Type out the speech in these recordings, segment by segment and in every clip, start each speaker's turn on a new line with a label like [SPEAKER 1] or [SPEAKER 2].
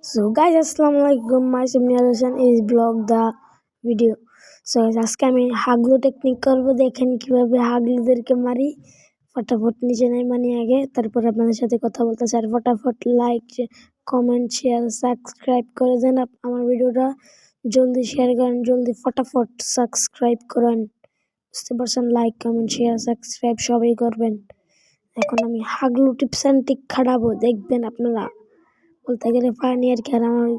[SPEAKER 1] So guys, assalamualaikum. Myself Nihalusan is blog the video. So আজকে আমি হাগলু technique করব। দেখেন কিভাবে হাগলুদেরকে মারি। ফটাফট নিচে নামানি আগে, তারপর আপনাদের সাথে কথা বলতে চাই। ফটাফট লাইক, কমেন্ট, শেয়ার, সাবস্ক্রাইব করে দেন। আমার ভিডিওটা জলদি শেয়ার করেন, জলদি ফটাফট সাবস্ক্রাইব করেন। বুঝতে পারছেন? লাইক, কমেন্ট, শেয়ার, সাবস্ক্রাইব সবাই করবেন। এখন আমি হাগলু টিপস অ্যান্ড ট্রিক খাটাবো, দেখবেন আপনারা। বলতে গেলে পানি আর কি। আর আমার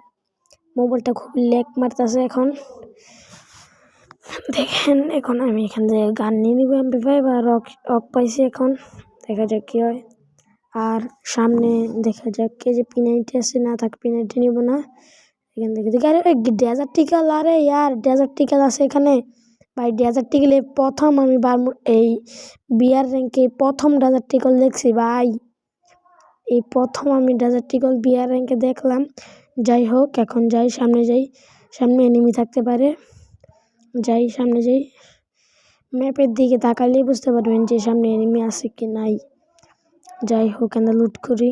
[SPEAKER 1] মোবাইলটা খুব ল্যাগ মারতেছে এখন। দেখেন এখন আমি এখান থেকে গান নিয়ে নিব, MP5 বা রক পাইছি। এখন দেখা যাক কি হয়। আর সামনে দেখা যাক কে যে P90 আছে, না থাক P90 নিব না। এখান থেকে দেখি আরে ডেজার্ট টিকেল, আরে ইয়ার ডেজার্ট টিকেল আছে এখানে ভাই। ডেজার্ট টিকেলে প্রথম আমি এই বিয়ার র্যাঙ্কে প্রথম ডেজার্ট টিকেল দেখছি ভাই। এই প্রথম আমি ডেজার্ট টিকেল বিয়ার র্যাঙ্কে দেখলাম। যাই হোক, এখন যাই, সামনে যাই। সামনে এনিমি থাকতে পারে। যাই, সামনে যাই। ম্যাপের দিকে তাকালেই বুঝতে পারবেন যে সামনে এনিমি আছে কি নাই। যাই হোক, এখানে লুট করি।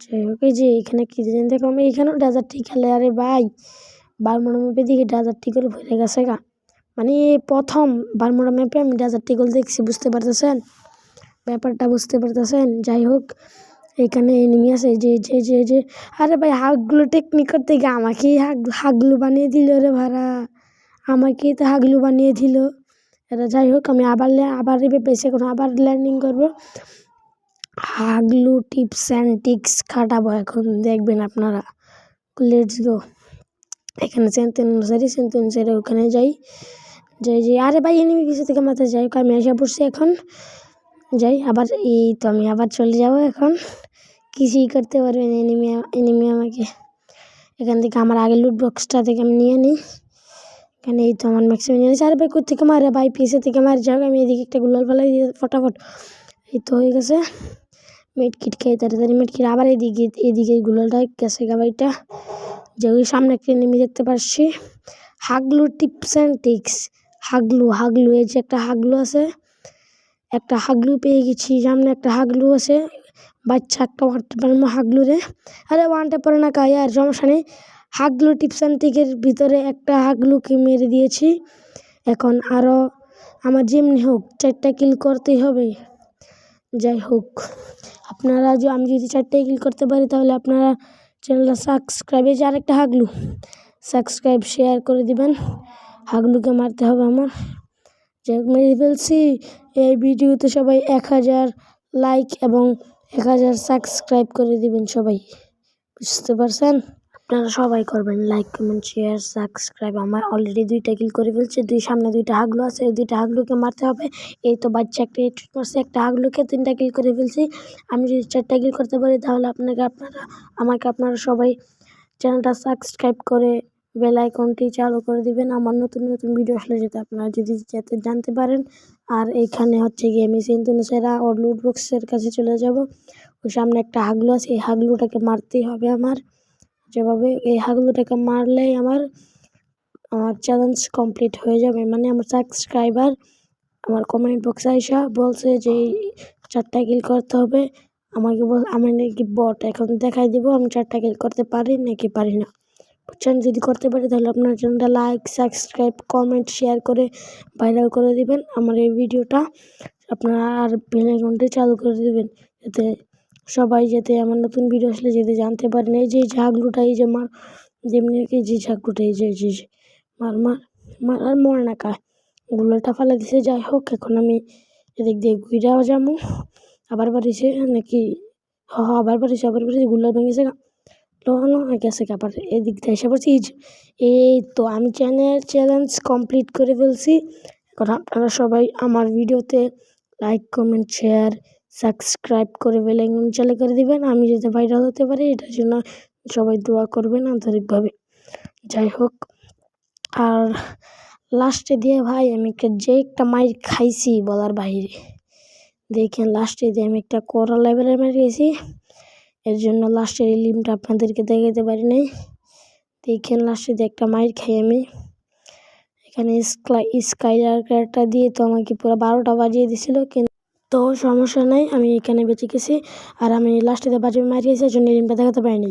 [SPEAKER 1] যাই হোক, এই যে এখানে কি দেখলাম, এইখানেও ডেজার্ট টিকেল। আরে ভাই, বারমুডা ম্যাপের দিকে ডেজার্ট টিকেল ভরে গেছে গা। মানে প্রথম বারমুডা ম্যাপে আমি ডেজার্ট টিকেল দেখছি। বুঝতে পারতেছেন ব্যাপারটা? বুঝতে পারতেছেন? যাই হোক, এখানে এনিমি আছে। যে যে যে যে আরে ভাই, হাগলু টেকনিক করতে গিয়ে আমাকেই হাগলু বানিয়ে দিল রে ভাড়া। আমাকেই তো হাগলু বানিয়ে দিল এটা। যাই হোক, আমি আবার রিভে পেয়েছি। এখন আবার ল্যান্ডিং করবো। হাগলু টিপস অ্যান্ড ট্রিক্স খাটাবো এখন, দেখবেন আপনারা। Let's go. এখানে সেন্টেন্সারি ওখানে যাই। আরে ভাই, এনিমি পিছু থেকে মাথায়। যাই হোক, আমি এসে পড়ছি এখন। যাই আবার, এই তো আমি আবার চলে যাব এখন। কিছুই করতে পারবেন এনিমি আমাকে। এখান থেকে আমার আগে লুট বক্সটা থেকে আমি নিয়ে নিই। এখানে এই তো আমার ম্যাক্সিমাম নিয়ে নিয়েছি। আরে ভাই, কোথা থেকে মারে ভাই? পিছে থেকে মারে। যাক, আমি এদিকে একটা গুলাল ফেলাই দিয়ে ফটাফট। এই তো হয়ে গেছে। মেডকিট খাই তাড়াতাড়ি, মেডকিট। আবার এদিকে গুলালটা গেছে গাবাইটা। যে ওই সামনে একটা এনিমি দেখতে পাচ্ছি। হাগলু টিপস অ্যান্ড ট্রিক্স। হাগলু এই যে একটা হাগলু আছে। একটা হাগলু পেয়ে গেছি। সামনে একটা হাগলু আছে, বাচ্চা একটা ওয়ানটে পারবো হাগলু রে। আরে ওয়ানটে পরে না কাই, আর সমস্যা নেই। হাগলু টিপস অ্যান্ড ট্রিকের ভিতরে একটা হাগলুকে মেরে দিয়েছি। এখন আরও আমার যেমনি হোক 4টা কিল করতেই হবে। যাই হোক, আপনারা আমি যদি 4টা কিল করতে পারি, তাহলে আপনারা চ্যানেলটা সাবস্ক্রাইবে যে আরেকটা হাগলু সাবস্ক্রাইব শেয়ার করে দিবেন। হাগলুকে মারতে হবে আমার। যাই হোক, মেরে ফেলছি। এই ভিডিওতে সবাই 1000 লাইক এবং 1000 সাবস্ক্রাইব করে দিবেন সবাই। বুঝতে পারছেন? আপনারা সবাই করবেন লাইক, কমেন্ট, শেয়ার, সাবস্ক্রাইব। আমার অলরেডি 2টা কিল করে ফেলছে। সামনে 2টা হাগলু আছে, এই 2টা হাগলুকে মারতে হবে। এই তো বাচ্চা একটা হেডশট মারছে একটা হাগলুকে, 3টা কিল করে ফেলছি। আমি যদি 4টা কিল করতে পারি, তাহলে আপনারা সবাই চ্যানেলটা সাবস্ক্রাইব করে বেল আইকনটি চালু করে দিবেন। আমার নতুন ভিডিও আসলে আপনারা জানতে পারেন। আর এইখানে হচ্ছে গিয়ে আমি সেরা ও লুট বক্সের কাছে চলে যাব। ওই সামনে একটা হাগলু আছে, এই হাগলুটাকে মারতেই হবে আমার। যেভাবে এই হাগলুটাকে মারলেই আমার চ্যালেঞ্জ কমপ্লিট হয়ে যাবে। মানে আমার সাবস্ক্রাইবার আমার কমেন্ট বক্সে আইসা বলছে যে 4টা কিল করতে হবে। আমি নাকি বট। এখন দেখাই দিব আমি 4টা কিল করতে পারি নাকি পারি না। বুঝছেন? যদি করতে পারি, তাহলে আপনার চ্যানেলটা লাইক, সাবস্ক্রাইব, কমেন্ট, শেয়ার করে ভাইরাল করে দিবেন আমার এই ভিডিওটা। আপনারা আর বেল আইকনটি চালু করে দিবেন, যাতে আমার নতুন ভিডিও আসলে জানতে পারেন। এই যে হাগলুটা, এই যে মার, যেমনি কি যে হাগলুটা, এই যে মার আর মরে না কা গুলোটা ফেলে দিছে। যাই হোক, এখন আমি এদিক দিয়ে ঘুরাও যাবো। আবার বাড়িছে নাকি? আবার বাড়িছে গুলো ভেঙেছে গেছে। আবার এদিক দিয়ে এসে পড়ছি। এই তো আমি চ্যালেঞ্জ কমপ্লিট করে ফেলছি। এখন আপনারা সবাই আমার ভিডিওতে লাইক, কমেন্ট, শেয়ার, সাবস্ক্রাইব করে বেল আইকন চালু করে দিবেন। আমি যাতে ভাইরাল হতে পারি, এটার জন্য সবাই দোয়া করবেন আন্তরিকভাবে। যাই হোক, আর লাস্টে দিয়ে ভাই আমি একটা মাইর খাইছি বলার বাইরে। দেখেন, লাস্টে দিয়ে আমি একটা কড়া লেভেলের মাইর খেয়েছি। এর জন্য লাস্টের এই লিমটা আপনাদেরকে দেখাতে পারি নাই। দেখেন, লাস্টে দিয়ে একটা মাইর খাই আমি। এখানে স্কাইলারটা দিয়ে তো আমাকে পুরো 12টা বাজিয়ে দিছিল, কিন্তু সমস্যা নাই, আমি এখানে বেঁচে গেছি। আর আমি লাস্টে দিয়ে বাজি মারিয়েছি, এর জন্য লিমটা দেখাতে পারিনি।